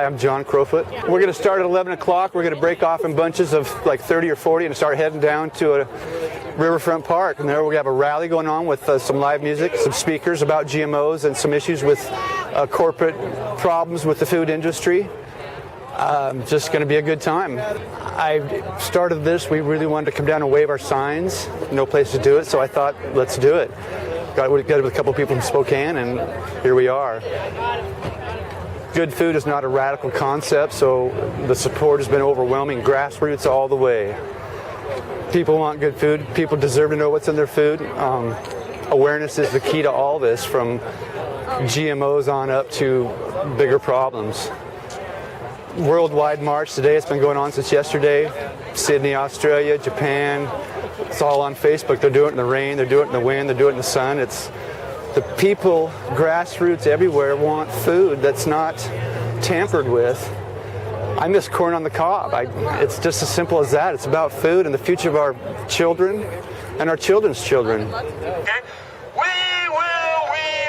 I'm John Crowfoot. We're going to start at 11 o'clock. We're going to break off in bunches of like 30 or 40 and start heading down to a riverfront park. And there we have a rally going on with some live music, some speakers about GMOs and some issues with corporate problems with the food industry. Just going to be a good time. I started this, we really wanted to come down and wave our signs. No place to do it, so I thought, let's do it. Got with a couple people from Spokane, and here we are. Good food is not a radical concept, so the support has been overwhelming. Grassroots all the way. People want good food. People deserve to know what's in their food. Awareness is the key to all this, from GMOs on up to bigger problems. Worldwide march today. It's been going on since yesterday. Sydney, Australia, Japan. It's all on Facebook. They're doing it in the rain, they're doing it in the wind, they're doing it in the sun. It's the people, grassroots everywhere, want food that's not tampered with. I miss corn on the cob. It's just as simple as that. It's about food and the future of our children and our children's children. Okay. We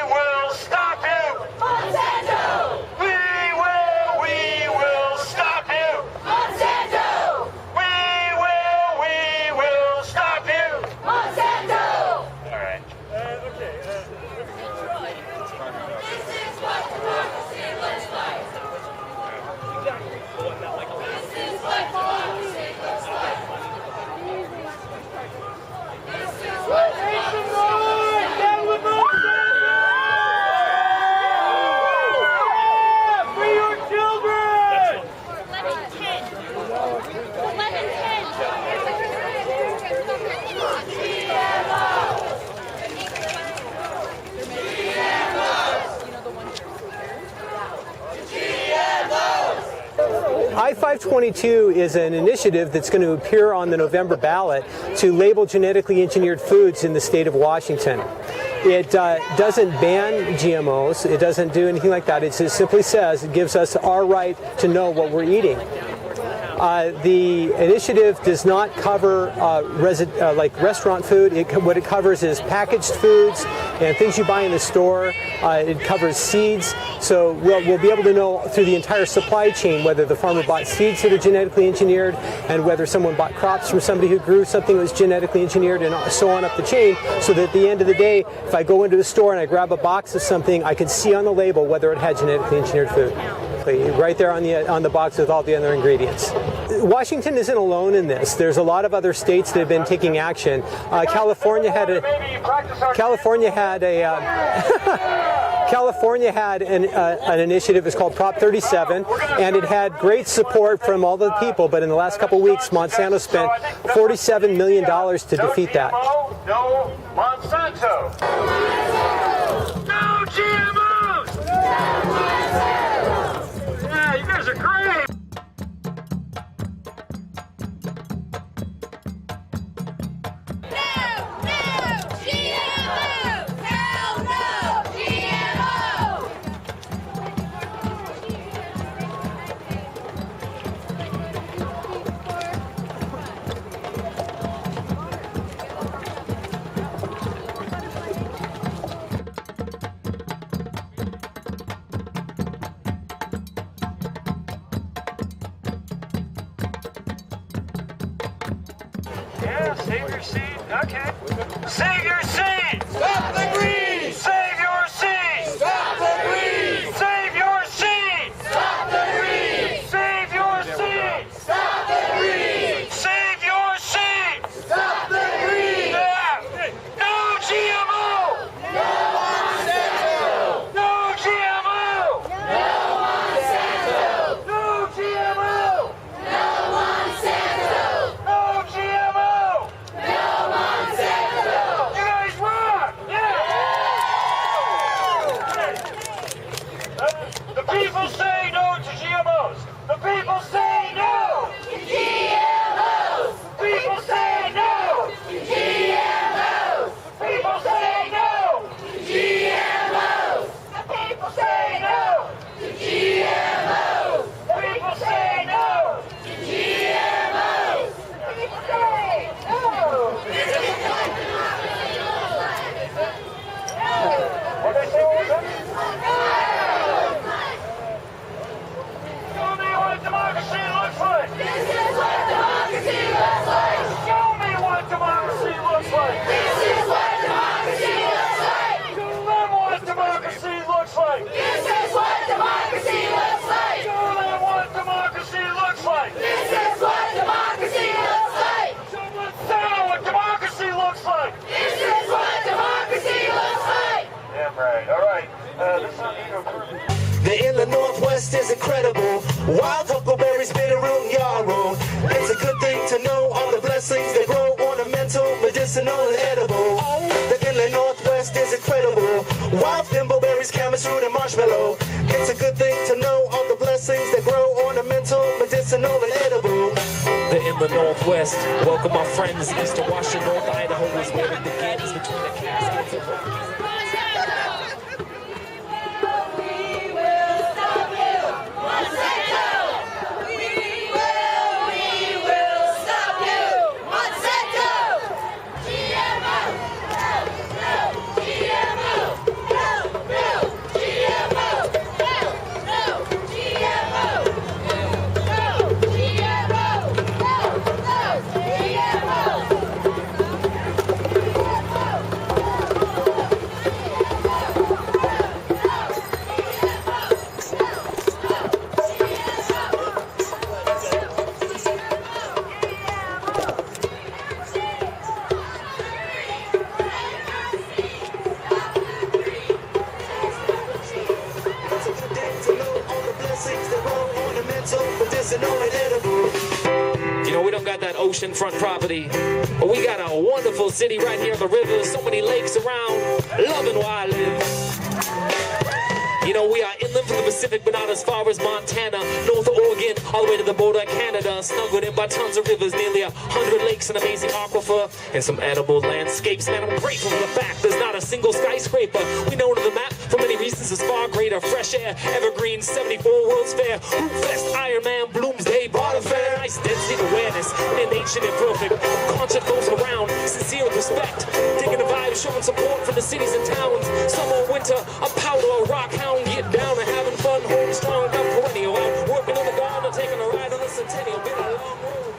will stop you! Monsanto! We will stop you! Monsanto! We will stop you! Monsanto! All right. Okay. This is what democracy looks like. This is what democracy looks like. This is what democracy looks like. I-522 is an initiative that's going to appear on the November ballot to label genetically engineered foods in the state of Washington. It doesn't ban GMOs. It doesn't do anything like that. It just simply says it gives us our right to know what we're eating. The initiative does not cover like restaurant food. What it covers is packaged foods and things you buy in the store. It covers seeds. So we'll be able to know through the entire supply chain whether the farmer bought seeds that are genetically engineered and whether someone bought crops from somebody who grew something that was genetically engineered, and so on up the chain, so that at the end of the day, if I go into the store and I grab a box of something, I can see on the label whether it had genetically engineered food. Right there on the box with all the other ingredients. Washington isn't alone in this. There's a lot of other states that have been taking action. California had an initiative. It's called Prop 37, and it had great support from all the people. But in the last couple of weeks, Monsanto spent $47 million to defeat that. No Monsanto. No GMOs. No Monsanto. Yeah, you guys are great. Yeah, save your seed. Okay. Save your seed! Stop the greed! Save your seed! Stop the greed! Save your seed! Stop the greed! Save your seed! Stop the greed! Save your seed! Stop the greed! Yeah! No GMO! No Monsanto! No GMO! No Monsanto! No GMO! No Monsanto! No GMO! No Monsanto! You guys rock! Yeah! Wild thimbleberries, camas root, and marshmallow. It's a good thing to know all the blessings that grow ornamental, medicinal, and edible. They're in the Northwest. Welcome our friends east of Washington. North Idaho is where it begins between the Cascades and Rockies. We will stop you, Monsanto! We will stop you, Monsanto! GMO! No, no! GMO! No, no! GMO! No, no! GMO! No, GMO! No, no! GMO! It's a good day to know all the blessings that grow ornamental, medicinal, and edible. You know, we don't got that oceanfront property, but we got a wonderful city right here on the river. So many lakes around. Loving where I live. You know, we are inland from the Pacific, but not as far as Montana, north of Oregon, all the way to the border of Canada. Snuggled in by tons of rivers, nearly 100 lakes, an amazing aquifer, and some edible landscapes. Man, I'm grateful for the fact there's not a single skyscraper. We know to the map for many reasons is far greater. Fresh air, evergreen, 74 World's Fair, Root Fest, Iron Man, Bloomsday, Barter Fair. Nice density and awareness, and ancient and perfect. Concert goes around, sincere with respect. Digging the vibe, showing support for the cities and towns. Summer, winter, a powder, a rock hound. Get down and having fun, holding strong, up perennial. I'm working in the garden, taking a ride on the Centennial. Been a long road.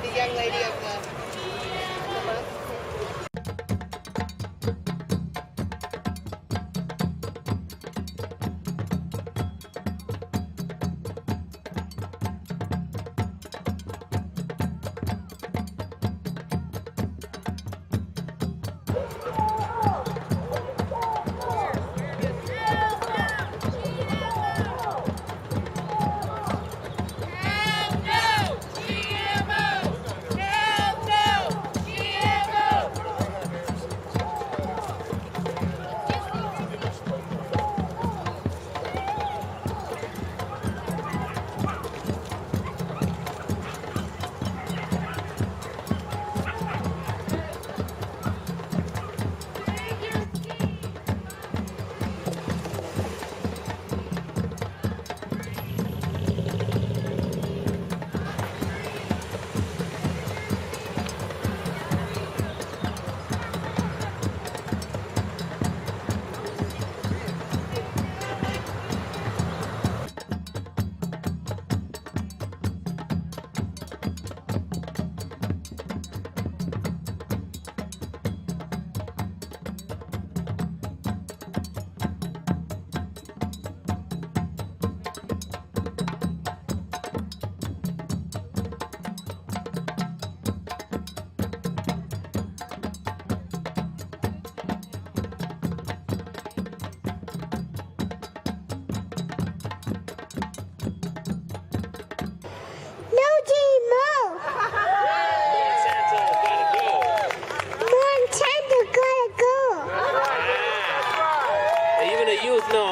The young lady of the month.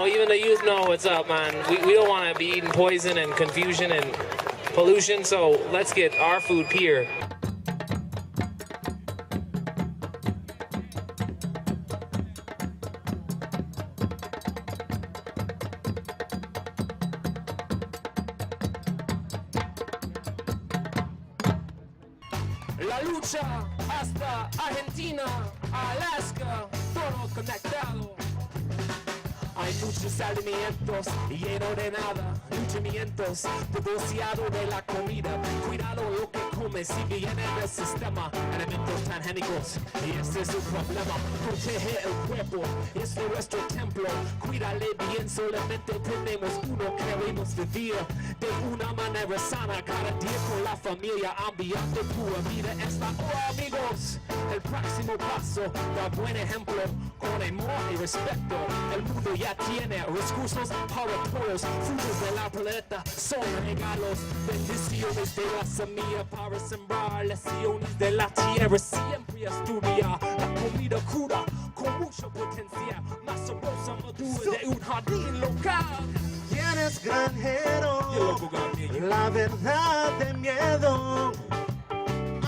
Even the youth know what's up, man. We don't want to be eating poison and confusion and pollution, so let's get our food here. La lucha hasta Argentina, Alaska, todo conectado. Hay muchos alimentos y lleno de nada. sentimientos, divorciado de la comida. Cuidado lo que comes si viene del sistema. Elementos transgénicos, y este es su problema. Protege el cuerpo, es nuestro templo. Cuídale bien, solamente tenemos uno. Queremos vivir de una manera sana cada día con la familia. Ambiente pura vida esta hora, amigos. El próximo paso da buen ejemplo con amor y respeto. El mundo ya tiene recursos para todos. Frutos de la planeta son regalos, bendiciones de la semilla para sembrar. Lesiones de la tierra siempre estudiar. La comida cruda con mucho potencial, más sabrosa madura de un jardín local. ¿Quién es granjero? La verdad de miedo.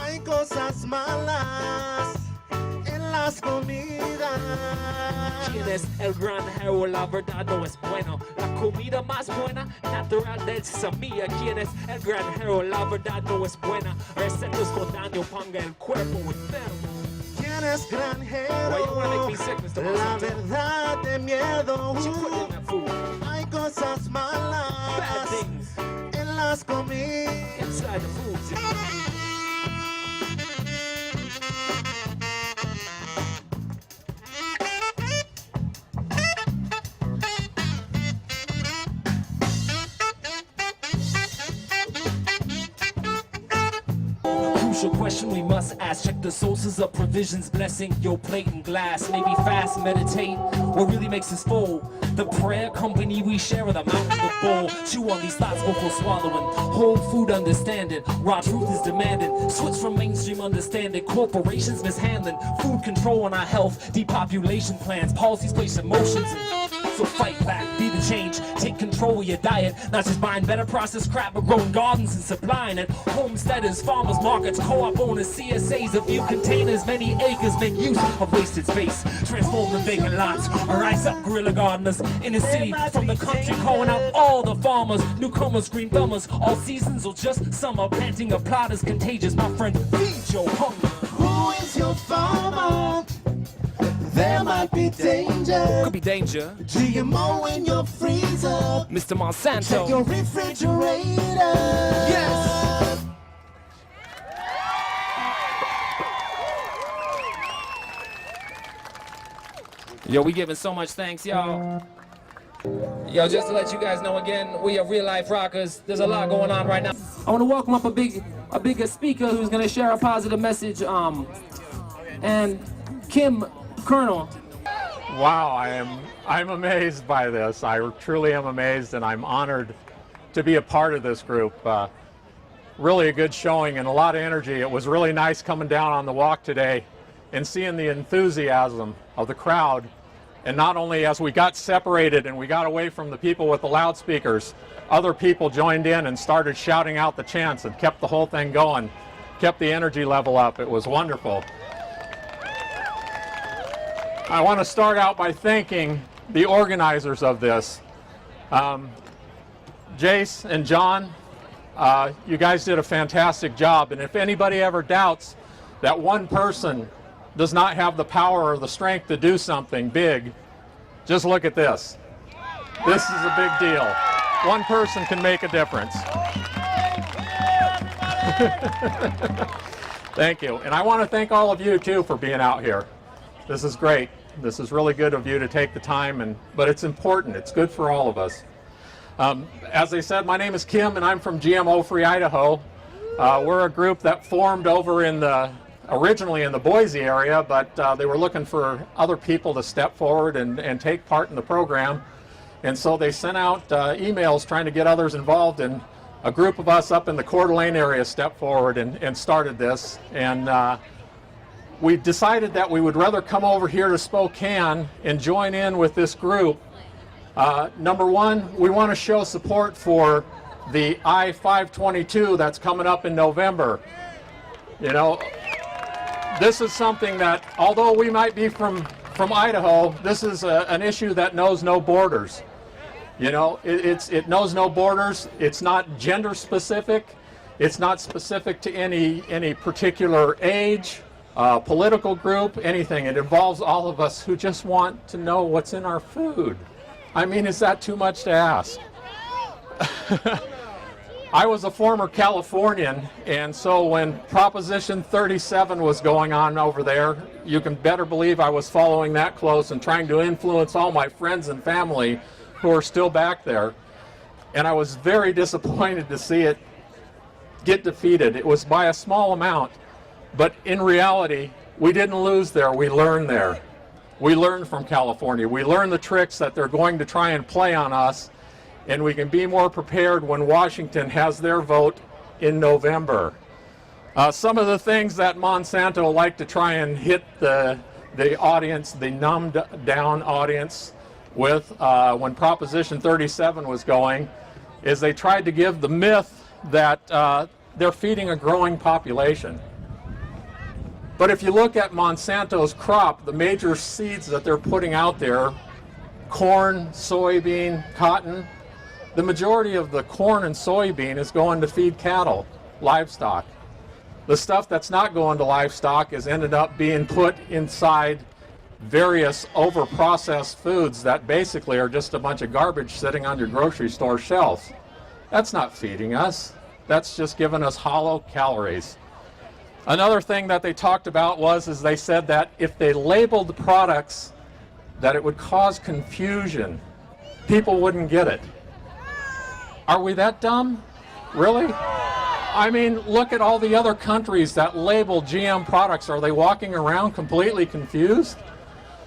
Hay cosas malas en las comidas. ¿Quién es el granjero? La verdad no es bueno. La comida más buena, natural de semilla. ¿Quién es el granjero? La verdad no es buena. Recetas con daño, ponga el cuerpo enfermo. ¿Quién es granjero? Why you wanna make me sick, Mr. La Monsanto? verdad de miedo. What you put in that food? Hay cosas malas Bad things en las comidas. inside the food. Crucial question we must ask. Check the sources of provisions, blessing your plate and glass. Maybe fast, meditate. What really makes us full? The prayer company we share with the mountain of bowl. Chew on these thoughts before swallowing. Whole food understanding. Raw truth is demanding. Switch from mainstream understanding. Corporations mishandling. Food control on our health. Depopulation plans. Policies place emotions in. So fight back, be the change, take control of your diet. Not just buying better processed crap, but growing gardens and supplying it. Homesteaders, farmers markets, co-op owners, CSAs, a few containers, many acres make use of wasted space. Transform the vacant lots, rise up guerrilla gardeners in the city, from the country, calling out all the farmers, newcomers, green thumbers, all seasons or just summer. Planting a plot is contagious, my friend, feed your hunger. Who is your farmer? There might be danger. Could be danger. GMO in your freezer. Mr. Monsanto. Check your refrigerator. Yes. Yo, we giving so much thanks, y'all. Yo, just to let you guys know again, we are real life rockers. There's a lot going on right now. I want to welcome up a bigger speaker who's going to share a positive message. And Kim Colonel. Wow, I'm amazed by this. I truly am amazed, and I'm honored to be a part of this group. Really a good showing and a lot of energy. It was really nice coming down on the walk today and seeing the enthusiasm of the crowd. And not only as we got separated and we got away from the people with the loudspeakers, other people joined in and started shouting out the chants and kept the whole thing going, kept the energy level up. It was wonderful. I want to start out by thanking the organizers of this. Jace and John, you guys did a fantastic job. And if anybody ever doubts that one person does not have the power or the strength to do something big, just look at this. This is a big deal. One person can make a difference. Thank you. And I want to thank all of you too for being out here. This is great. This is really good of you to take the time, but it's important. It's good for all of us. As I said, my name is Kim, and I'm from GMO Free Idaho. We're a group that formed over originally in the Boise area, but they were looking for other people to step forward and take part in the program. And so they sent out emails trying to get others involved, and a group of us up in the Coeur d'Alene area stepped forward and started this. And we decided that we would rather come over here to Spokane and join in with this group. Number one, we want to show support for the I-522 that's coming up in November. You know, this is something that, although we might be from Idaho, this is an issue that knows no borders. You know, it knows no borders. It's not gender specific. It's not specific to any particular age, political group, anything. It involves all of us who just want to know what's in our food. I mean, is that too much to ask? I was a former Californian, and so when Proposition 37 was going on over there, you can better believe I was following that close and trying to influence all my friends and family who are still back there. And I was very disappointed to see it get defeated. It was by a small amount, but in reality, we didn't lose there, we learned there. We learned from California. We learned the tricks that they're going to try and play on us, and we can be more prepared when Washington has their vote in November. Some of the things that Monsanto liked to try and hit the audience, the numbed down audience with when Proposition 37 was going, is they tried to give the myth that they're feeding a growing population. But if you look at Monsanto's crop, the major seeds that they're putting out there, corn, soybean, cotton, the majority of the corn and soybean is going to feed cattle, livestock. The stuff that's not going to livestock is ended up being put inside various over-processed foods that basically are just a bunch of garbage sitting on your grocery store shelves. That's not feeding us. That's just giving us hollow calories. Another thing that they talked about is they said that if they labeled the products, that it would cause confusion. People wouldn't get it. Are we that dumb? Really? I mean, look at all the other countries that label GM products. Are they walking around completely confused?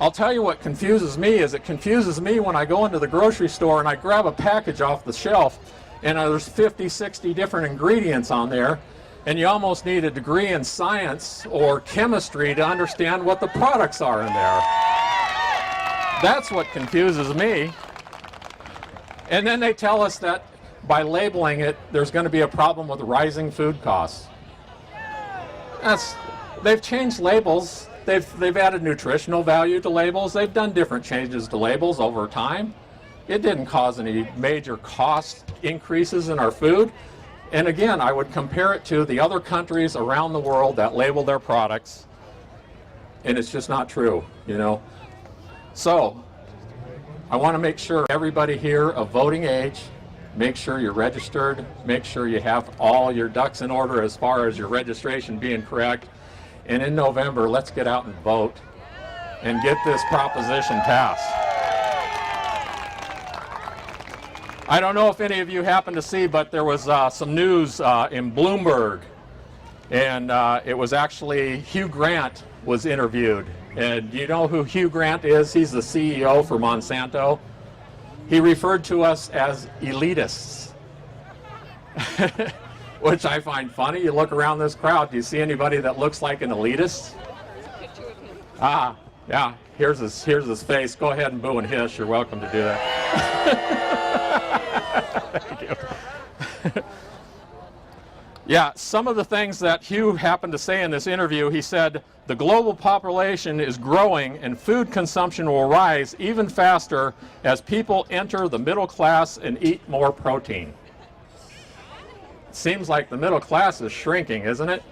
I'll tell you what confuses me is it confuses me when I go into the grocery store and I grab a package off the shelf and there's 50, 60 different ingredients on there, and you almost need a degree in science or chemistry to understand what the products are in there. That's what confuses me. And then they tell us that by labeling it, there's going to be a problem with rising food costs. They've changed labels. They've added nutritional value to labels. They've done different changes to labels over time. It didn't cause any major cost increases in our food. And again, I would compare it to the other countries around the world that label their products, and it's just not true, you know. So, I want to make sure everybody here of voting age, make sure you're registered, make sure you have all your ducks in order as far as your registration being correct, and in November, let's get out and vote and get this proposition passed. I don't know if any of you happened to see, but there was some news in Bloomberg, and it was actually Hugh Grant was interviewed. And do you know who Hugh Grant is? He's the CEO for Monsanto. He referred to us as elitists, which I find funny. You look around this crowd, do you see anybody that looks like an elitist? Ah, yeah, here's his face. Go ahead and boo and hiss. You're welcome to do that. Thank you. Yeah, some of the things that Hugh happened to say in this interview, he said, the global population is growing and food consumption will rise even faster as people enter the middle class and eat more protein. It seems like the middle class is shrinking, isn't it?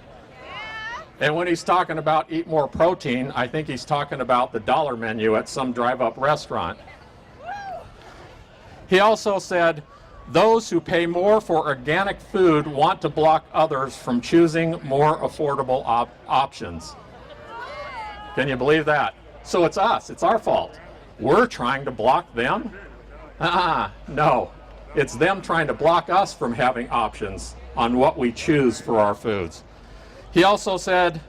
And when he's talking about eat more protein, I think he's talking about the dollar menu at some drive-up restaurant. He also said, those who pay more for organic food want to block others from choosing more affordable options. Can you believe that? So it's us, it's our fault. We're trying to block them? No. It's them trying to block us from having options on what we choose for our foods. He also said,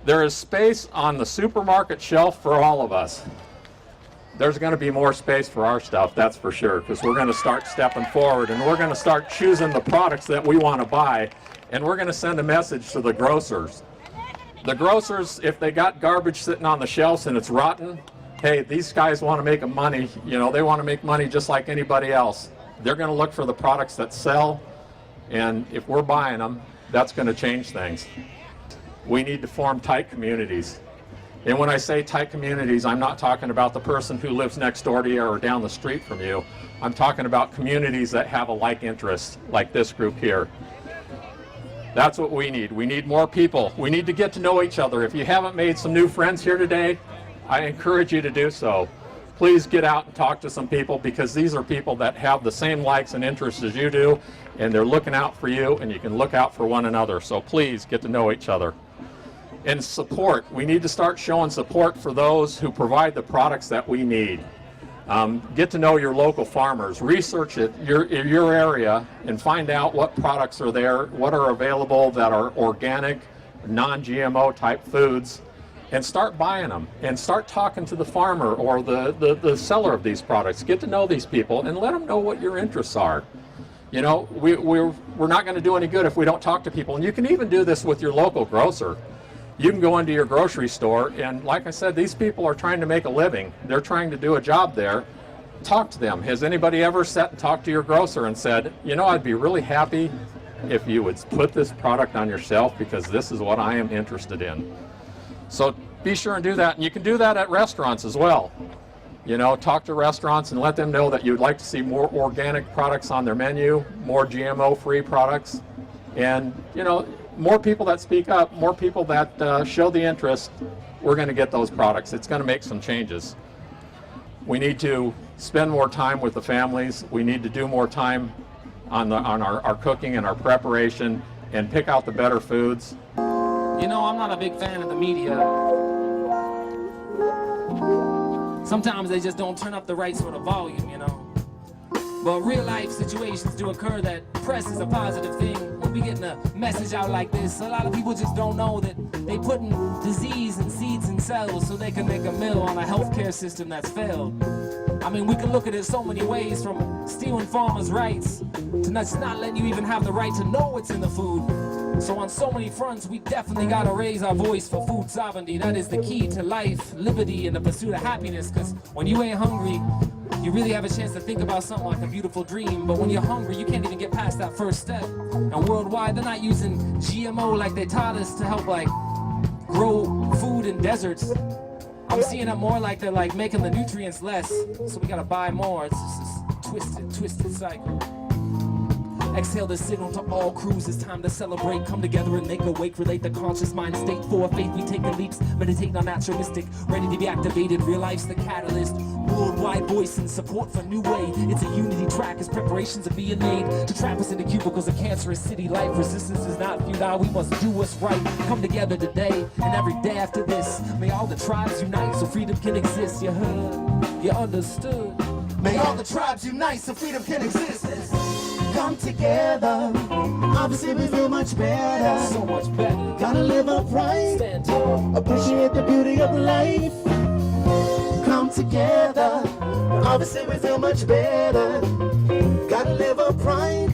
there is space on the supermarket shelf for all of us. There's going to be more space for our stuff, that's for sure, because we're going to start stepping forward and we're going to start choosing the products that we want to buy, and we're going to send a message to the grocers. The grocers, if they got garbage sitting on the shelves and it's rotten, hey, these guys want to make money, you know, they want to make money just like anybody else. They're going to look for the products that sell, and if we're buying them, that's going to change things. We need to form tight communities. And when I say tight communities, I'm not talking about the person who lives next door to you or down the street from you. I'm talking about communities that have a like interest, like this group here. That's what we need. We need more people. We need to get to know each other. If you haven't made some new friends here today, I encourage you to do so. please get out and talk to some people, because these are people that have the same likes and interests as you do, and they're looking out for you, and you can look out for one another. So please get to know each other. And support. We need to start showing support for those who provide the products that we need. Get to know your local farmers. Research your area and find out what products are there, what are available that are organic, non-GMO type foods, and start buying them, and start talking to the farmer or the seller of these products. Get to know these people and let them know what your interests are. You know, we're not going to do any good if we don't talk to people. And you can even do this with your local grocer. You can go into your grocery store, and like I said, these people are trying to make a living. They're trying to do a job there. Talk to them. Has anybody ever sat and talked to your grocer and said, you know, I'd be really happy if you would put this product on your shelf, because this is what I am interested in. So be sure and do that. And you can do that at restaurants as well. You know, talk to restaurants and let them know that you'd like to see more organic products on their menu, more GMO-free products. And, you know, more people that speak up, more people that show the interest, we're going to get those products. It's going to make some changes. We need to spend more time with the families. We need to do more time on our cooking and our preparation, and pick out the better foods. You know, I'm not a big fan of the media. Sometimes they just don't turn up the right sort of volume, you know. But real life situations do occur that press is a positive thing. When we getting a message out like this, a lot of people just don't know that they putting disease and seeds in cells so they can make a mill on a healthcare system that's failed. I mean, we can look at it so many ways, from stealing farmers' rights to not letting you even have the right to know what's in the food. So on so many fronts, we definitely gotta raise our voice for food sovereignty. That is the key to life, liberty, and the pursuit of happiness. Because when you ain't hungry, you really have a chance to think about something like a beautiful dream. But when you're hungry, you can't even get past that first step. And worldwide, they're not using GMO like they taught us to help, like, grow food in deserts. I'm seeing it more like they're, like, making the nutrients less, so we gotta buy more. It's just this twisted cycle. Exhale the signal to all crews, it's time to celebrate. Come together and make awake, relate the conscious mind state. For faith we take the leaps, meditate on naturalistic, ready to be activated, real life's the catalyst. Worldwide voice and support for new way. It's a unity track as preparations are being made to trap us into cubicles of cancerous city life. Resistance is not futile, we must do what's right. Come together today and every day after this. May all the tribes unite so freedom can exist. You heard, you understood. May all the tribes unite so freedom can exist. Come together, obviously we feel much better. So much better. Gotta live upright, Stand tall. appreciate the beauty of life. Come together, obviously we feel much better. Gotta live upright,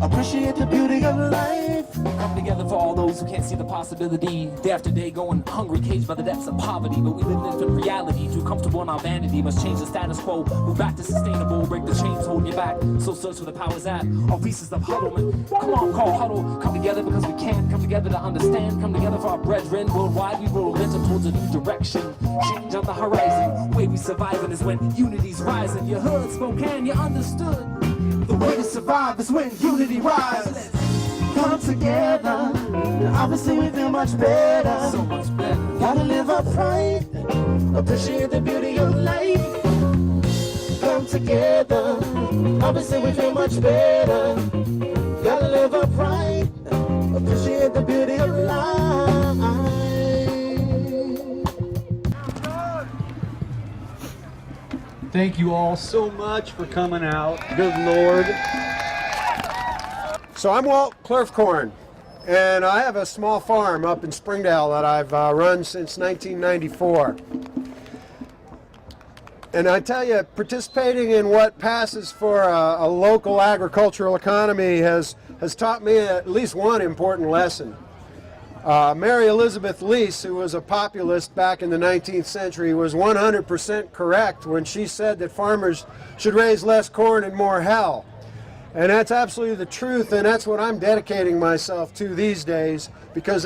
appreciate the beauty of life. Come together for all those who can't see the possibility. Day after day going hungry, caged by the depths of poverty. But we live in different reality, too comfortable in our vanity. Must change the status quo, move back to sustainable. Break the chains holding you back, so search for the powers at all pieces of huddlement. Come on, call huddle, come together because we can. Come together to understand, come together for our brethren. Worldwide we will momentum towards a new direction. Change on the horizon, way we surviving is when unity's rising. You heard Spokane, you understood. The way to survive is when unity rises. Come together, obviously we feel much better. So much better. Gotta live upright, appreciate the beauty of life. Come together, obviously we feel much better. Gotta live upright, appreciate the beauty of life. Thank you all so much for coming out. Good Lord. So I'm Walt Clerfcorn, and I have a small farm up in Springdale that I've run since 1994. And I tell you, participating in what passes for a local agricultural economy has taught me at least one important lesson. Mary Elizabeth Lease, who was a populist back in the 19th century, was 100% correct when she said that farmers should raise less corn and more hell. And that's absolutely the truth, and that's what I'm dedicating myself to these days, because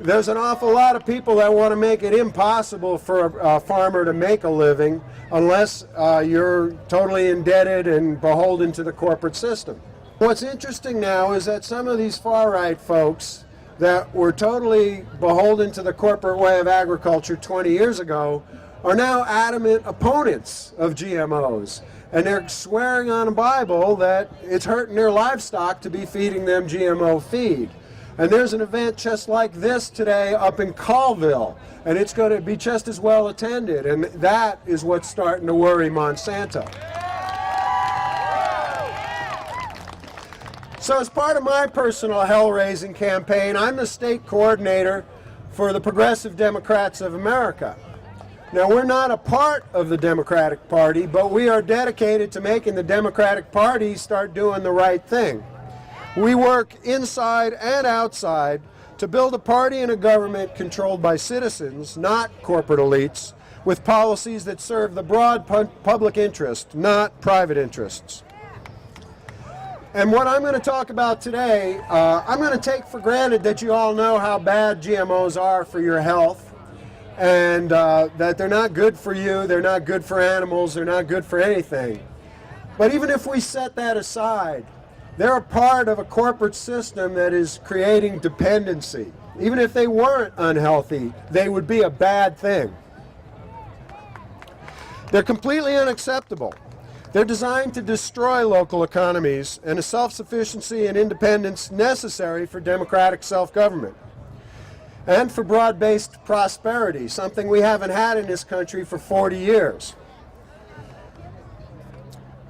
there's an awful lot of people that want to make it impossible for a farmer to make a living unless you're totally indebted and beholden to the corporate system. What's interesting now is that some of these far-right folks that were totally beholden to the corporate way of agriculture 20 years ago are now adamant opponents of GMOs. And they're swearing on the Bible that it's hurting their livestock to be feeding them GMO feed. And there's an event just like this today up in Colville, and it's going to be just as well attended, and that is what's starting to worry Monsanto. So as part of my personal hell-raising campaign, I'm the state coordinator for the Progressive Democrats of America. Now, we're not a part of the Democratic Party, but we are dedicated to making the Democratic Party start doing the right thing. We work inside and outside to build a party and a government controlled by citizens, not corporate elites, with policies that serve the broad public interest, not private interests. And what I'm going to talk about today, I'm going to take for granted that you all know how bad GMOs are for your health, and that they're not good for you, they're not good for animals, they're not good for anything. But even if we set that aside, they're a part of a corporate system that is creating dependency. Even if they weren't unhealthy, they would be a bad thing. They're completely unacceptable. They're designed to destroy local economies and the self-sufficiency and independence necessary for democratic self-government and for broad-based prosperity, something we haven't had in this country for 40 years.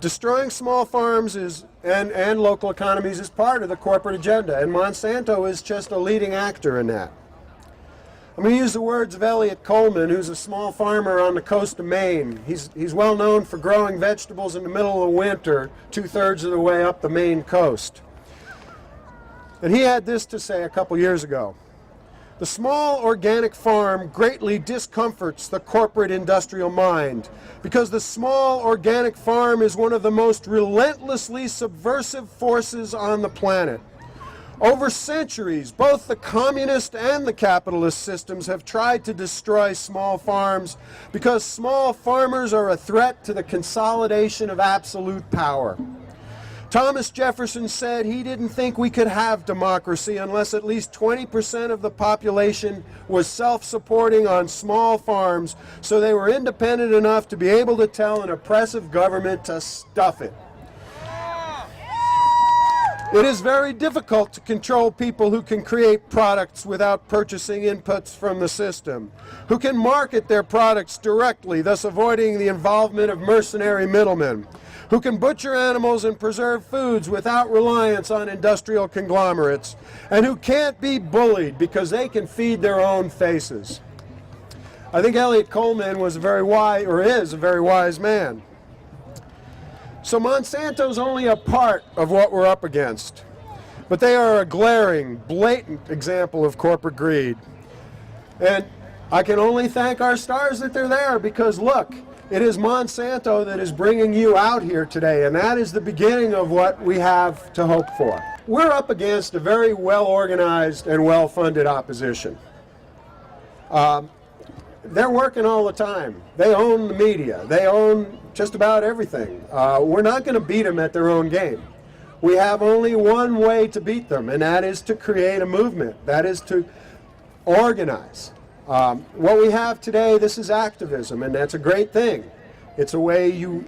Destroying small farms and local economies is part of the corporate agenda, and Monsanto is just a leading actor in that. I'm going to use the words of Elliot Coleman, who's a small farmer on the coast of Maine. He's well known for growing vegetables in the middle of the winter, 2/3 of the way up the Maine coast. And he had this to say a couple years ago. The small organic farm greatly discomforts the corporate industrial mind because the small organic farm is one of the most relentlessly subversive forces on the planet. Over centuries, both the communist and the capitalist systems have tried to destroy small farms because small farmers are a threat to the consolidation of absolute power. Thomas Jefferson said he didn't think we could have democracy unless at least 20% of the population was self-supporting on small farms so they were independent enough to be able to tell an oppressive government to stuff it. It is very difficult to control people who can create products without purchasing inputs from the system, who can market their products directly, thus avoiding the involvement of mercenary middlemen, who can butcher animals and preserve foods without reliance on industrial conglomerates, and who can't be bullied because they can feed their own faces. I think Elliot Coleman was is a very wise man. So Monsanto's only a part of what we're up against, but they are a glaring, blatant example of corporate greed. And I can only thank our stars that they're there, because look, it is Monsanto that is bringing you out here today, and that is the beginning of what we have to hope for. We're up against a very well-organized and well-funded opposition. They're working all the time. They own the media. They own just about everything. We're not going to beat them at their own game. We have only one way to beat them, and that is to create a movement. That is to organize. What we have today, this is activism, and that's a great thing. It's a way you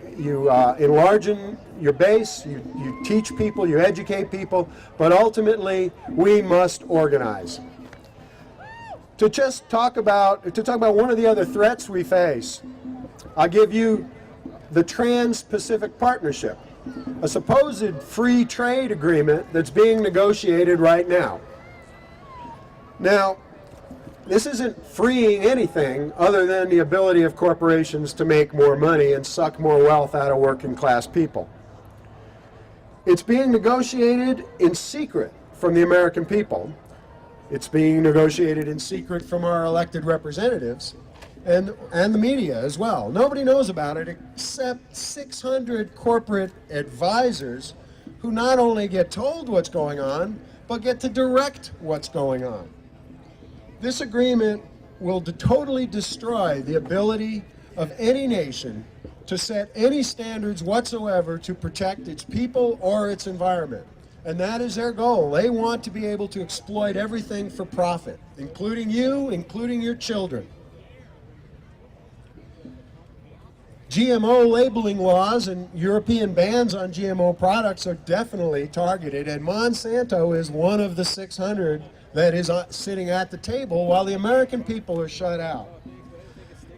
enlarge your base, you teach people, you educate people, but ultimately we must organize. To talk about one of the other threats we face, I'll give you the Trans-Pacific Partnership, a supposed free trade agreement that's being negotiated right now. Now, this isn't freeing anything other than the ability of corporations to make more money and suck more wealth out of working class people. It's being negotiated in secret from the American people. It's being negotiated in secret from our elected representatives and the media as well. Nobody knows about it except 600 corporate advisors who not only get told what's going on, but get to direct what's going on. This agreement will totally destroy the ability of any nation to set any standards whatsoever to protect its people or its environment. And that is their goal. They want to be able to exploit everything for profit, including you, including your children. GMO labeling laws and European bans on GMO products are definitely targeted, and Monsanto is one of the 600 that is sitting at the table while the American people are shut out.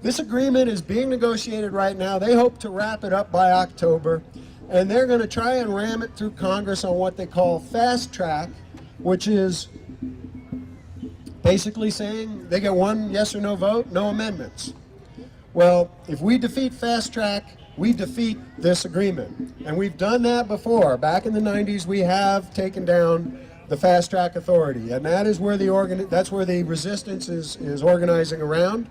This agreement is being negotiated right now. They hope to wrap it up by October, and they're going to try and ram it through Congress on what they call fast track, which is basically saying they get one yes or no vote, no amendments. Well, if we defeat fast track, we defeat this agreement. And we've done that before. Back in the 90s, we have taken down the fast track authority, and that is where that's where the resistance is organizing around.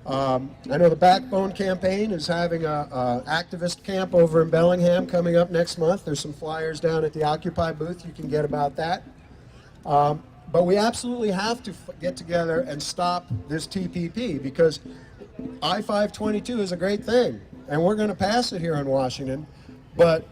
I know the Backbone campaign is having a activist camp over in Bellingham coming up next month. There's some flyers down at the Occupy booth you can get about that. But we absolutely have to get together and stop this TPP, because I-522 is a great thing, and we're going to pass it here in Washington. But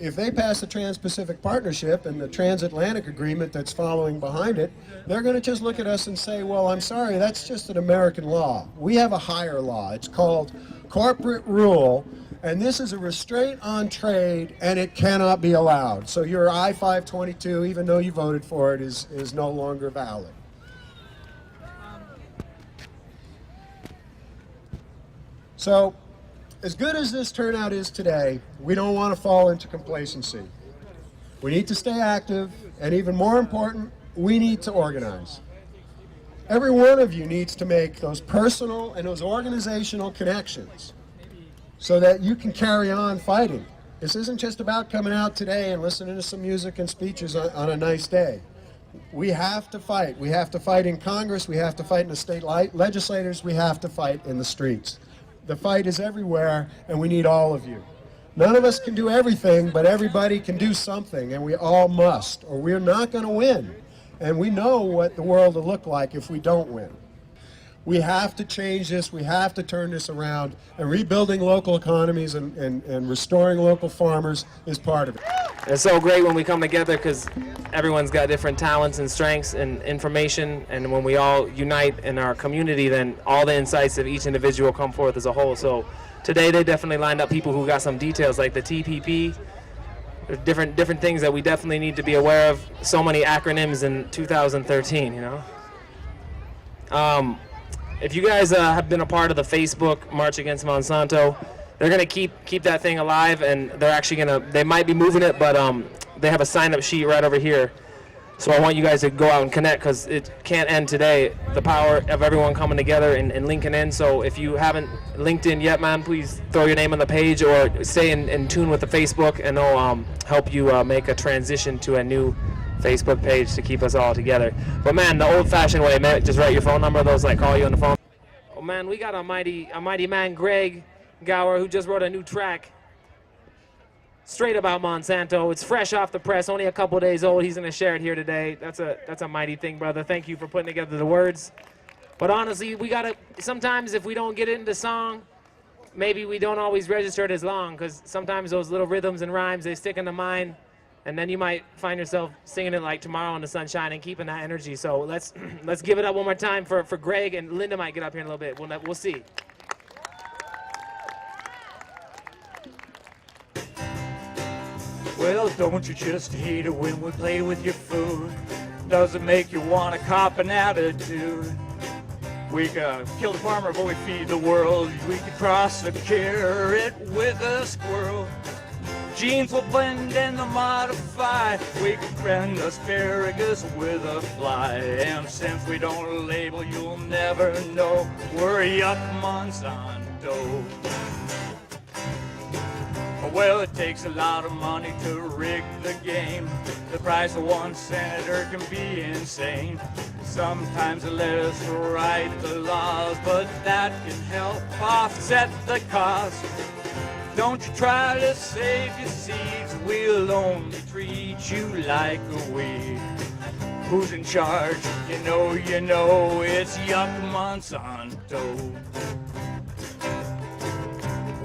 if they pass the Trans-Pacific Partnership and the Transatlantic Agreement that's following behind it, they're going to just look at us and say, well, I'm sorry, that's just an American law. We have a higher law. It's called corporate rule, and this is a restraint on trade, and it cannot be allowed. So your I-522, even though you voted for it, is no longer valid. So, as good as this turnout is today, we don't want to fall into complacency. We need to stay active, and even more important, we need to organize. Every one of you needs to make those personal and those organizational connections so that you can carry on fighting. This isn't just about coming out today and listening to some music and speeches on a nice day. We have to fight. We have to fight in Congress. We have to fight in the state legislators. We have to fight in the streets. The fight is everywhere, and we need all of you. None of us can do everything, but everybody can do something, and we all must, or we're not going to win. And we know what the world will look like if we don't win. We have to change this. We have to turn this around, and rebuilding local economies and restoring local farmers is part of it. It's so great when we come together, because everyone's got different talents and strengths and information, and when we all unite in our community, then all the insights of each individual come forth as a whole. So today they definitely lined up people who got some details like the TPP, different things that we definitely need to be aware of. So many acronyms in 2013, you know. If you guys have been a part of the Facebook March Against Monsanto, they're gonna keep that thing alive, and they're actually they might be moving it, but they have a sign-up sheet right over here. So I want you guys to go out and connect, because it can't end today. The power of everyone coming together and linking in. So if you haven't linked in yet, man, please throw your name on the page or stay in tune with the Facebook, and they'll help you make a transition to a new Facebook page to keep us all together. But man, the old-fashioned way, man, just write your phone number. Those like call you on the phone. Oh man, we got a mighty man, Greg Gower, who just wrote a new track straight about Monsanto. It's fresh off the press, only a couple days old. He's gonna share it here today. That's a mighty thing, brother. Thank you for putting together the words. But honestly, we gotta, sometimes if we don't get it into song, maybe we don't always register it as long, because sometimes those little rhythms and rhymes, they stick in the mind, and then you might find yourself singing it like Tomorrow in the Sunshine and keeping that energy. So let's give it up one more time for Greg, and Linda might get up here in a little bit. We'll see. Well, don't you just hate it when we play with your food? Does it make you want to cop an attitude? We could kill the farmer, but we feed the world. We could cross a carrot with a squirrel. Genes will blend and they'll modify. We could blend asparagus with a fly. And since we don't label, you'll never know. We're Yuck Monsanto. Well, it takes a lot of money to rig the game. The price of one senator can be insane. Sometimes they let us write the laws, but that can help offset the cost. Don't you try to save your seeds, we'll only treat you like a weed. Who's in charge? You know, it's Yuck Monsanto.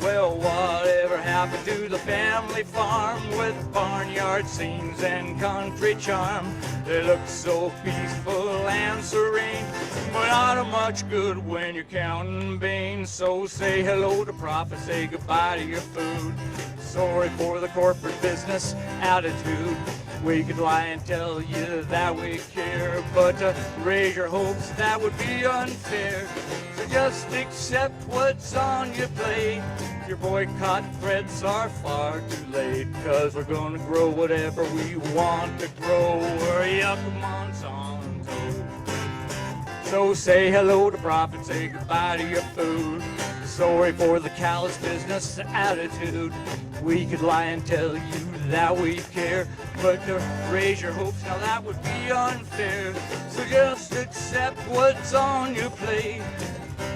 Well, whatever happened happened to the family farm with barnyard scenes and country charm. They look so peaceful and serene, but not of much good when you're counting beans. So say hello to profit, say goodbye to your food. Sorry for the corporate business attitude. We could lie and tell you that we care, but to raise your hopes, that would be unfair. So just accept what's on your plate. Your boycott threats are far too late, 'cause we're gonna grow whatever we want to grow. We're yuck Monsanto. So say hello to profit, say goodbye to your food. Sorry for the callous business attitude. We could lie and tell you that we care, but to raise your hopes, now that would be unfair. So just accept what's on your plate.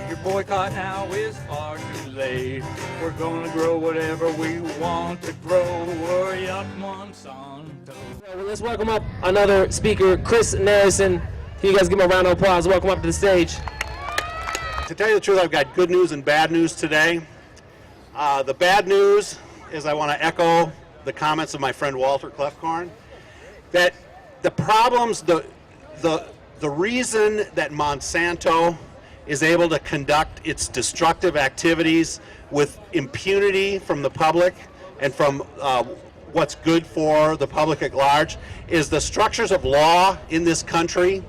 Your boycott now is far too late. We're gonna grow whatever we want to grow. We're yuck Monsanto. Well, let's welcome up another speaker, Chris Narrison. Can you guys give him a round of applause? Welcome up to the stage. To tell you the truth, I've got good news and bad news today. The bad news is I want to echo the comments of my friend Walter Clefcorn, that the problems, the reason that Monsanto is able to conduct its destructive activities with impunity from the public and from what's good for the public at large is the structures of law in this country,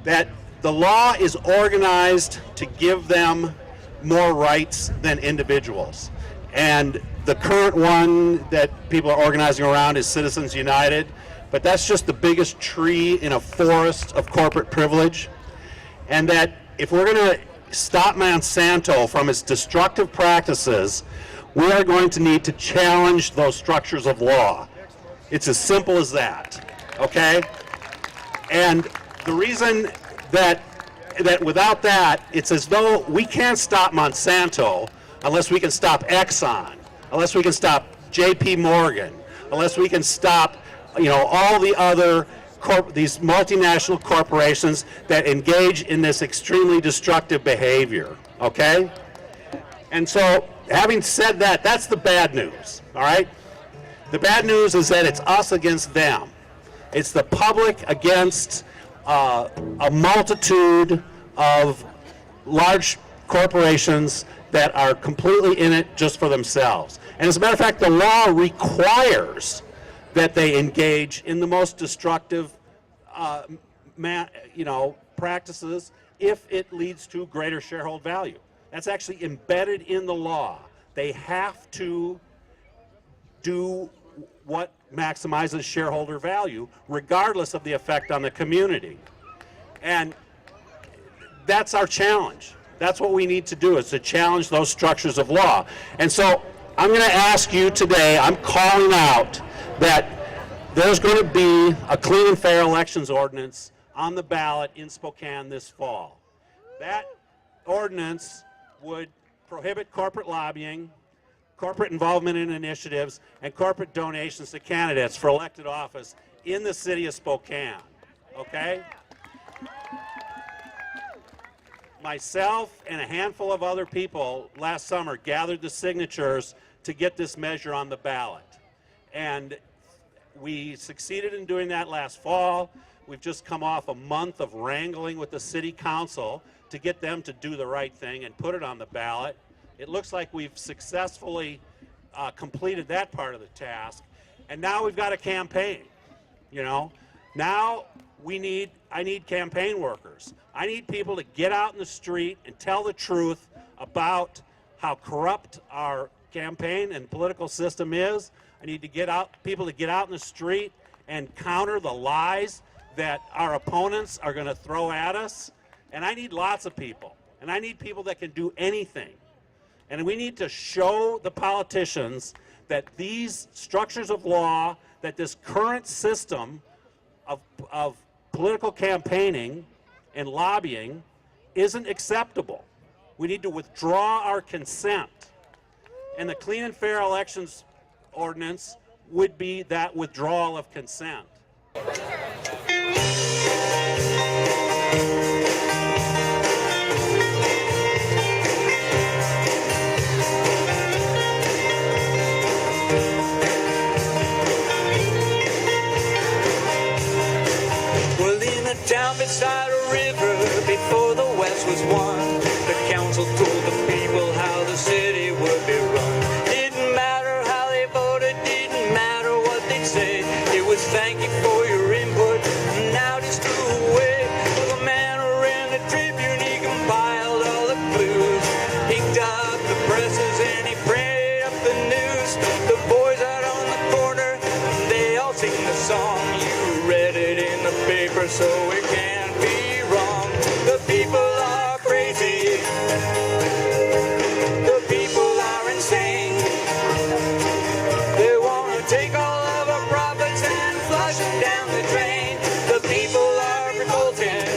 that the law is organized to give them more rights than individuals. And the current one that people are organizing around is Citizens United, but that's just the biggest tree in a forest of corporate privilege. And that if we're going to stop Monsanto from its destructive practices, we are going to need to challenge those structures of law. It's as simple as that, okay? And the reason that without that, it's as though we can't stop Monsanto unless we can stop Exxon, unless we can stop J.P. Morgan, unless we can stop, all the other these multinational corporations that engage in this extremely destructive behavior, okay? And so, having said that, that's the bad news, all right? The bad news is that it's us against them. It's the public against a multitude of large corporations that are completely in it just for themselves. And as a matter of fact, the law requires that they engage in the most destructive practices if it leads to greater shareholder value. That's actually embedded in the law. They have to do what maximizes shareholder value, regardless of the effect on the community. And that's our challenge. That's what we need to do, is to challenge those structures of law. And so I'm going to ask you today, I'm calling out that there's going to be a clean and fair elections ordinance on the ballot in Spokane this fall. That ordinance would prohibit corporate lobbying, corporate involvement in initiatives, and corporate donations to candidates for elected office in the city of Spokane, okay? Myself and a handful of other people last summer gathered the signatures to get this measure on the ballot. And we succeeded in doing that last fall. We've just come off a month of wrangling with the city council to get them to do the right thing and put it on the ballot. It looks like we've successfully completed that part of the task. And now we've got a campaign, Now I need campaign workers. I need people to get out in the street and tell the truth about how corrupt our campaign and political system is. I need people to get out in the street and counter the lies that our opponents are going to throw at us. And I need lots of people. And I need people that can do anything. And we need to show the politicians that these structures of law, that this current system of political campaigning and lobbying isn't acceptable. We need to withdraw our consent. And the Clean and Fair Elections Ordinance would be that withdrawal of consent. Down beside a river before the West was won, the council told the people how the city would be run. Didn't matter how they voted, didn't matter what they'd say. It was thank you for your input, and now just threw away. Well, the man who ran the Tribune, he compiled all the clues. He got the presses and he printed up the news. The boys out on the corner, they all sing the song. You read it in the paper, so it can't be wrong. The people are crazy. The people are insane. They want to take all of our profits and flush them down the drain. The people are revolted.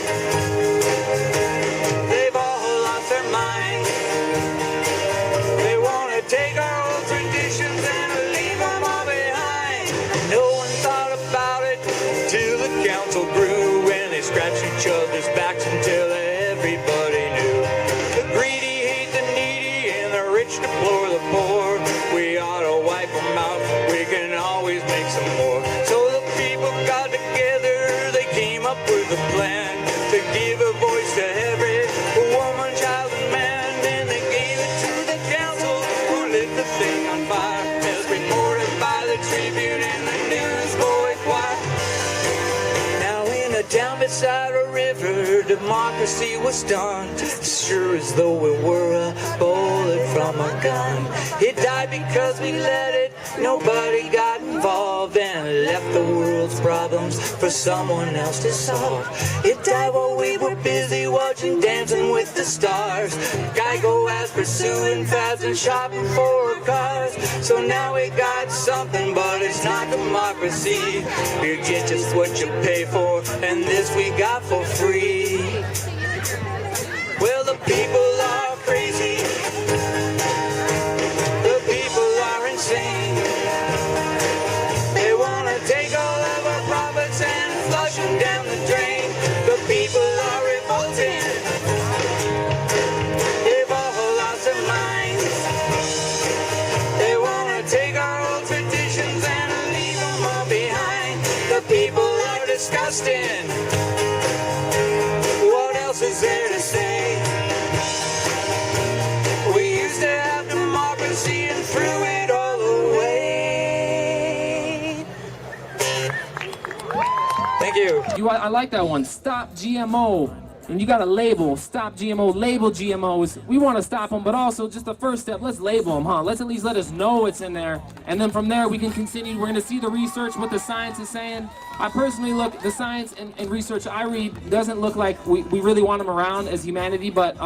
They've all lost their minds. They want to take our old traditions and leave them all behind. No one thought about it till the council grew, and they scratched each other's backs until everybody knew. The greedy hate the needy and the rich deplore the poor. We ought to wipe them out, we can always make some more. So the people got together, they came up with a plan to give a voice to every woman, child, and man. And they gave it to the council, who lit the thing on fire, as reported by the Tribune and the Newsboy Choir. Now in a town beside a river, democracy was done, as sure as though it were a bullet from a gun. It died because we let it, nobody got involved, and left the world's problems for someone else to solve. It died while we were busy watching Dancing with the Stars. Geico as pursuing fads and shopping for cars. So now we got something, but it's not democracy. You get just what you pay for, and this we got for free. Well, the people are crazy. The people are insane. They want to take all of our profits and flush them down the drain. The people are revolting. They've all lost their minds. They want to take our old traditions and leave them all behind. The people are disgusting. What else is there to say? We used to have democracy and threw it all away. Thank you. I like that one. Stop GMO. And you got to label. Stop GMO. Label GMOs. We want to stop them, but also just the first step. Let's label them, huh? Let's at least let us know it's in there. And then from there, we can continue. We're going to see the research, what the science is saying. I personally look, the science and research I read doesn't look like we really want them around as humanity, but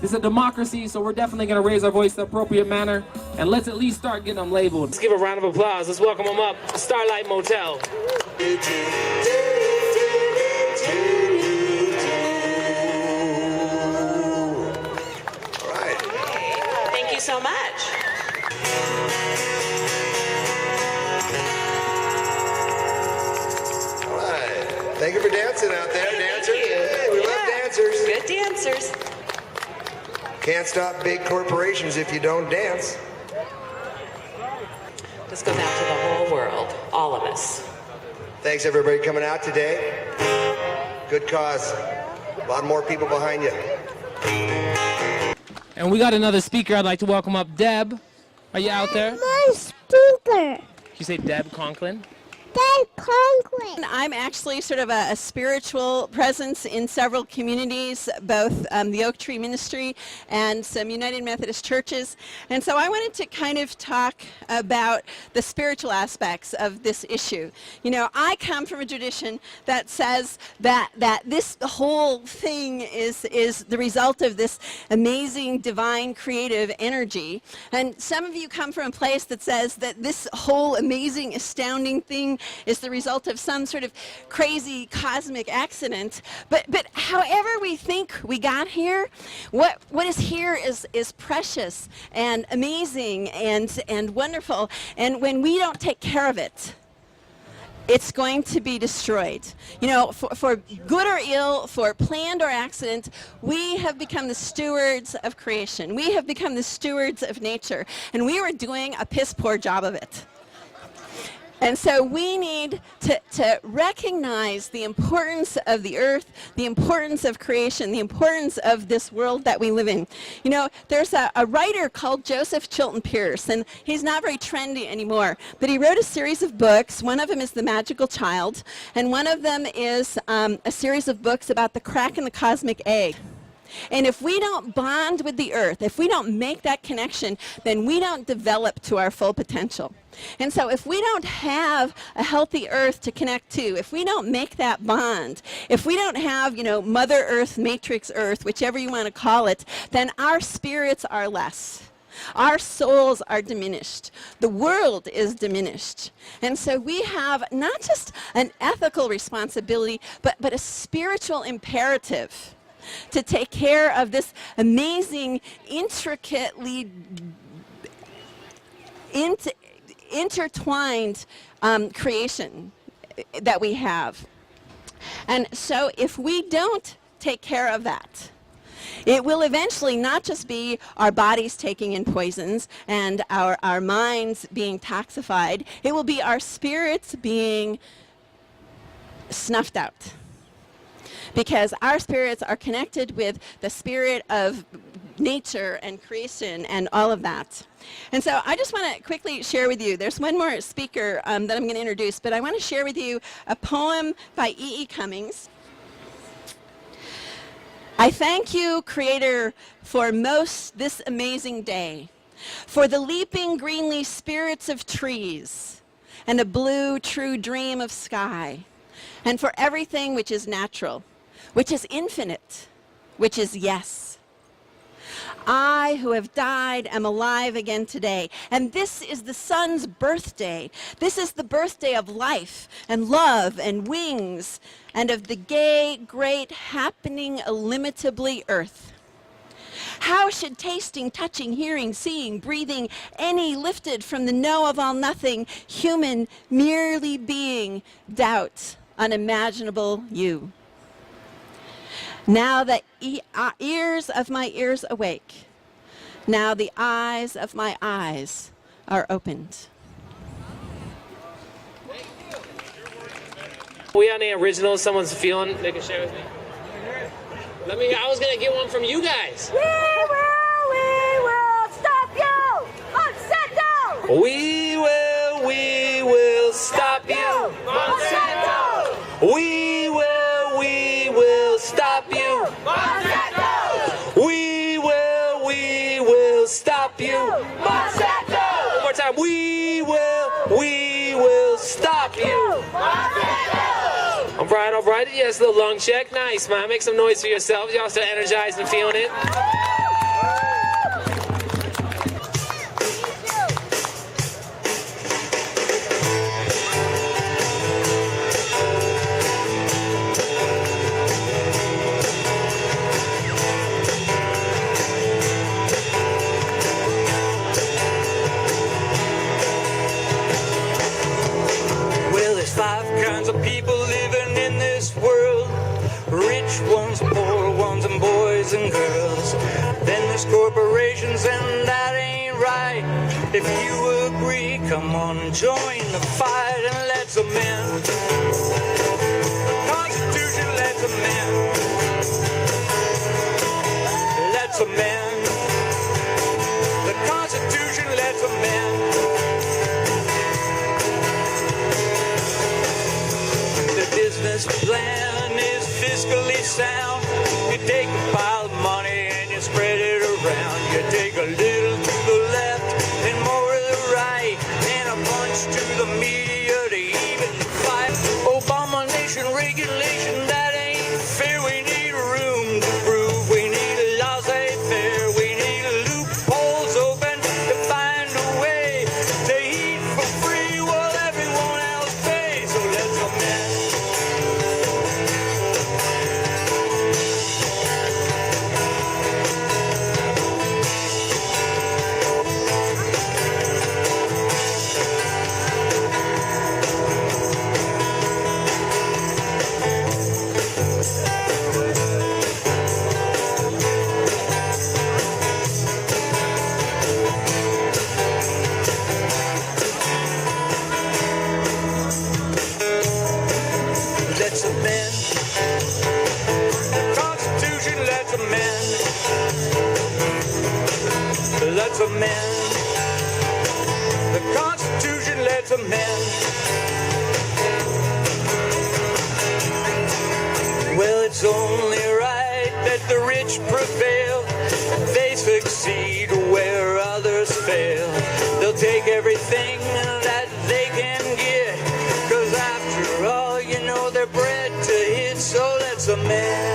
it's a democracy, so we're definitely going to raise our voice the appropriate manner. And let's at least start getting them labeled. Let's give a round of applause. Let's welcome them up. Starlight Motel. Thank you so much. All right. Thank you for dancing out there, dancers. Hey, we love dancers. Good dancers. Can't stop big corporations if you don't dance. This goes out to the whole world, all of us. Thanks everybody coming out today. Good cause. A lot more people behind you. And we got another speaker. I'd like to welcome up Deb. Are you out there? My speaker. You say Deb Conklin? Deb Conklin. I'm actually sort of a spiritual presence in several communities, both the Oak Tree Ministry and some United Methodist churches. And so I wanted to kind of talk about the spiritual aspects of this issue. You know, I come from a tradition that says that this whole thing is the result of this amazing divine creative energy. And some of you come from a place that says that this whole amazing, astounding thing is the result of some sort of crazy cosmic accident. But however we think we got here, what is here is precious and amazing and wonderful. And when we don't take care of it, it's going to be destroyed. You know, for good or ill, for planned or accident, we have become the stewards of creation. We have become the stewards of nature. And we were doing a piss poor job of it. And so we need to recognize the importance of the earth, the importance of creation, the importance of this world that we live in. You know, there's a writer called Joseph Chilton Pearce, and he's not very trendy anymore, but he wrote a series of books. One of them is The Magical Child, and one of them is a series of books about the crack in the cosmic egg. And if we don't bond with the earth, if we don't make that connection, then we don't develop to our full potential. And so if we don't have a healthy earth to connect to, if we don't make that bond, if we don't have, you know, Mother Earth, Matrix Earth, whichever you want to call it, then our spirits are less. Our souls are diminished. The world is diminished. And so we have not just an ethical responsibility, but a spiritual imperative to take care of this amazing, intricately intertwined creation that we have. And so if we don't take care of that, it will eventually not just be our bodies taking in poisons and our minds being toxified, it will be our spirits being snuffed out. Because our spirits are connected with the spirit of nature and creation and all of that. And so I just want to quickly share with you, there's one more speaker that I'm going to introduce, but I want to share with you a poem by E.E. Cummings. I thank you, Creator, for this amazing day, for the leaping greenly spirits of trees and a blue true dream of sky, and for everything which is natural, which is infinite, which is yes. I, who have died, am alive again today. And this is the sun's birthday. This is the birthday of life and love and wings and of the gay, great, happening, illimitably earth. How should tasting, touching, hearing, seeing, breathing, any lifted from the know of all nothing, human, merely being, doubt unimaginable you? Now the ears of my ears awake. Now the eyes of my eyes are opened. We on the original. Someone's feeling. They can share with me. I was gonna get one from you guys. We will stop you, Monsanto. We will stop you, Monsanto. We will stop you, Monsanto. We will stop you, Monsanto. One more time. We will stop you, Monsanto. All right. Yes, a little lung check. Nice, man. Make some noise for yourselves. Y'all still energized and feeling it? Five kinds of people living in this world. Rich ones, poor ones, and boys and girls. Then there's corporations, and that ain't right. If you agree, come on and join the fight and let's amend the Constitution. Let's amend. Let's amend the Constitution. Let's amend. Business plan is fiscally sound. You take a pile of money and you spread it around. You take a little to the left and more to the right, and a bunch to the media to even fight. Abomination regulation, that ain't fair. We need room to prove. We need a laissez-faire. that's a man. Well, it's only right that the rich prevail. They succeed where others fail. They'll take everything that they can get, 'cause after all, you know they're bred to hit, so that's a man.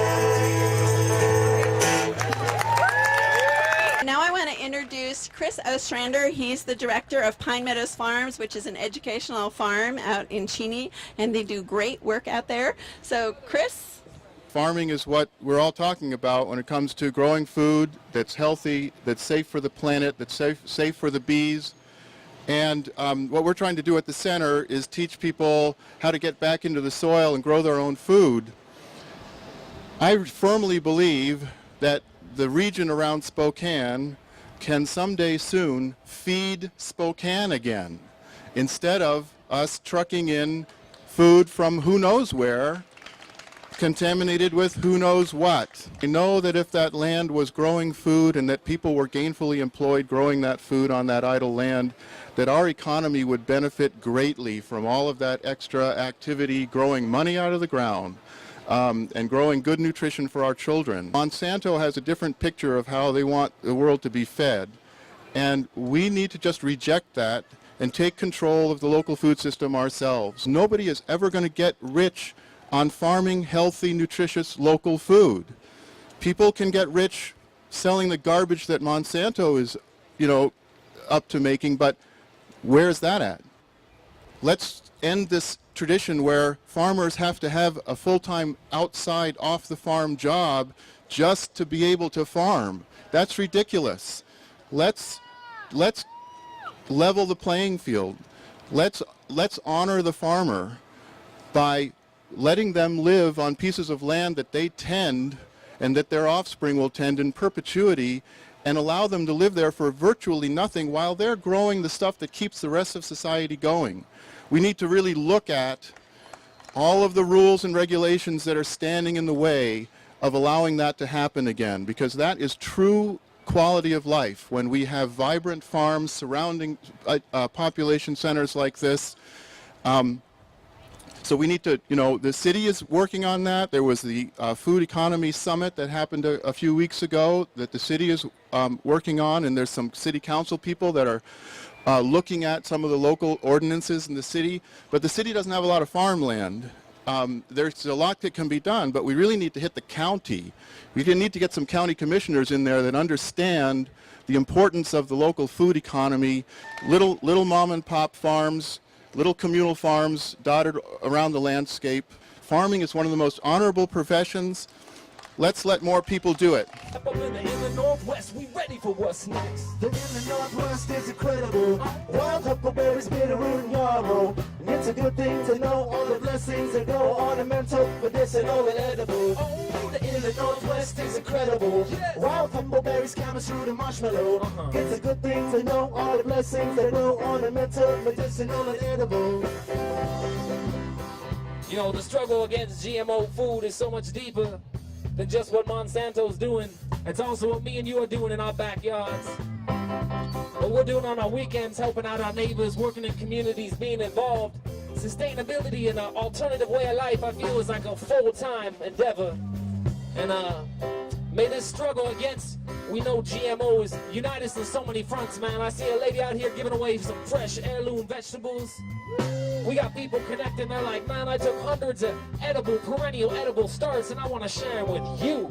Now I want to introduce Chris Ostrander. He's the director of Pine Meadows Farms, which is an educational farm out in Cheney, and they do great work out there. So Chris? Farming is what we're all talking about when it comes to growing food that's healthy, that's safe for the planet, that's safe for the bees. And what we're trying to do at the center is teach people how to get back into the soil and grow their own food. I firmly believe that the region around Spokane can someday soon feed Spokane again, instead of us trucking in food from who knows where, contaminated with who knows what. I know that if that land was growing food and that people were gainfully employed growing that food on that idle land, that our economy would benefit greatly from all of that extra activity, growing money out of the ground, and growing good nutrition for our children. Monsanto has a different picture of how they want the world to be fed, and we need to just reject that and take control of the local food system ourselves. Nobody is ever going to get rich on farming healthy, nutritious local food. People can get rich selling the garbage that Monsanto is, up to making, but where's that at? Let's end this tradition where farmers have to have a full-time outside off-the-farm job just to be able to farm. That's ridiculous. Let's level the playing field. Let's honor the farmer by letting them live on pieces of land that they tend and that their offspring will tend in perpetuity, and allow them to live there for virtually nothing while they're growing the stuff that keeps the rest of society going. We need to really look at all of the rules and regulations that are standing in the way of allowing that to happen again, because that is true quality of life when we have vibrant farms surrounding population centers like this. So we need to, the city is working on that. There was the Food Economy Summit that happened a few weeks ago that the city is working on, and there's some city council people that are looking at some of the local ordinances in the city. But the city doesn't have a lot of farmland. There's a lot that can be done, but we really need to hit the county. We need to get some county commissioners in there that understand the importance of the local food economy, little mom and pop farms, little communal farms dotted around the landscape. Farming is one of the most honorable professions. Let's let more people do it. In the Northwest, we ready for what's next. The in the Northwest is incredible. Wild huckleberries, bitterroot, and yarrow. And it's a good thing to know all the blessings that go ornamental, medicinal, and edible. Oh, the in the Northwest is incredible. Yes. Wild huckleberries, camas root, and marshmallow. It's a good thing to know all the blessings that go ornamental, medicinal, and edible. The struggle against GMO food is so much deeper than just what Monsanto's doing. It's also what me and you are doing in our backyards. What we're doing on our weekends, helping out our neighbors, working in communities, being involved. Sustainability and an alternative way of life, I feel, is like a full-time endeavor. And may this struggle against, we know GMOs, unite us on so many fronts, man. I see a lady out here giving away some fresh heirloom vegetables. We got people connecting, they're like, man, I took hundreds of perennial edible starts, and I want to share them with you,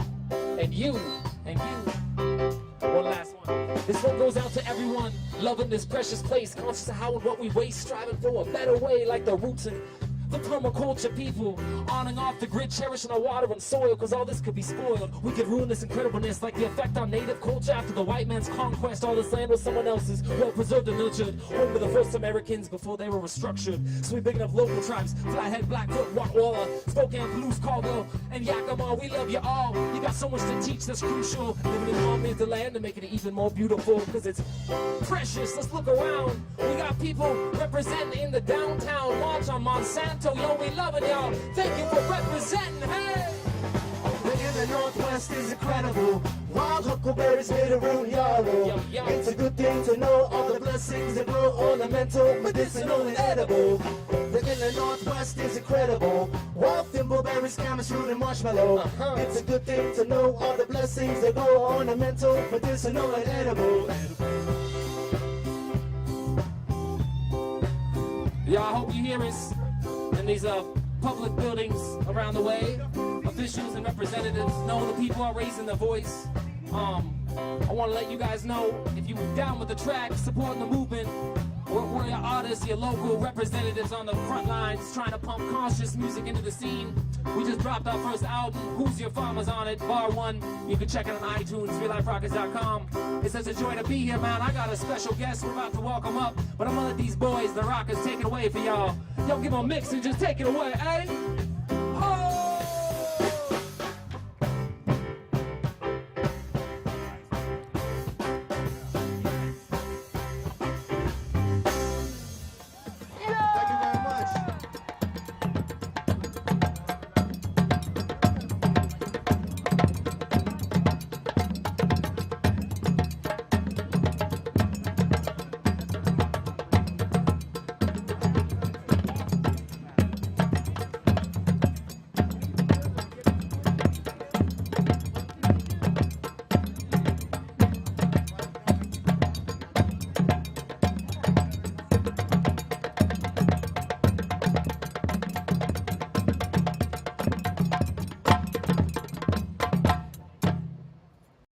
and you, and you. One last one. This one goes out to everyone loving this precious place, conscious of how and what we waste, striving for a better way, like the roots and the permaculture people, on and off the grid, cherishing our water and soil, because all this could be spoiled. We could ruin this incredibleness, like the effect on native culture after the white man's conquest. All this land was someone else's, well preserved and nurtured. Home of the first Americans before they were restructured. Sweeping up local tribes, Flathead, Blackfoot, Rottweiler, Spokane, Blues, Caldwell, and Yakima. We love you all. You got so much to teach that's crucial. Living in harmony with the land and making it even more beautiful, because it's precious. Let's look around. We got people representing in the downtown march on Monsanto. Yo, we loving y'all. Thank you for representing. Hey! The in the Northwest is incredible. Wild huckleberries made a root yellow. It's a good thing to know all the blessings that grow ornamental, medicinal, and edible. The in the Northwest is incredible. Wild thimbleberries, camas root, and marshmallow. It's a good thing to know all the blessings that grow ornamental, medicinal, and edible. Yeah, I hope you hear us in these public buildings around the way. Officials and representatives know the people are raising their voice. I want to let you guys know, if you were down with the track, supporting the movement, we're your artists, your local representatives on the front lines, trying to pump conscious music into the scene. We just dropped our first album, Who's Your Farmer's on it, Bar 1. You can check it on iTunes, RealLifeRockers.com. It's such a joy to be here, man. I got a special guest, we're about to welcome up, but I'm gonna let these boys, the Rockers, take it away for y'all. Yo, give them a mix and just take it away, eh?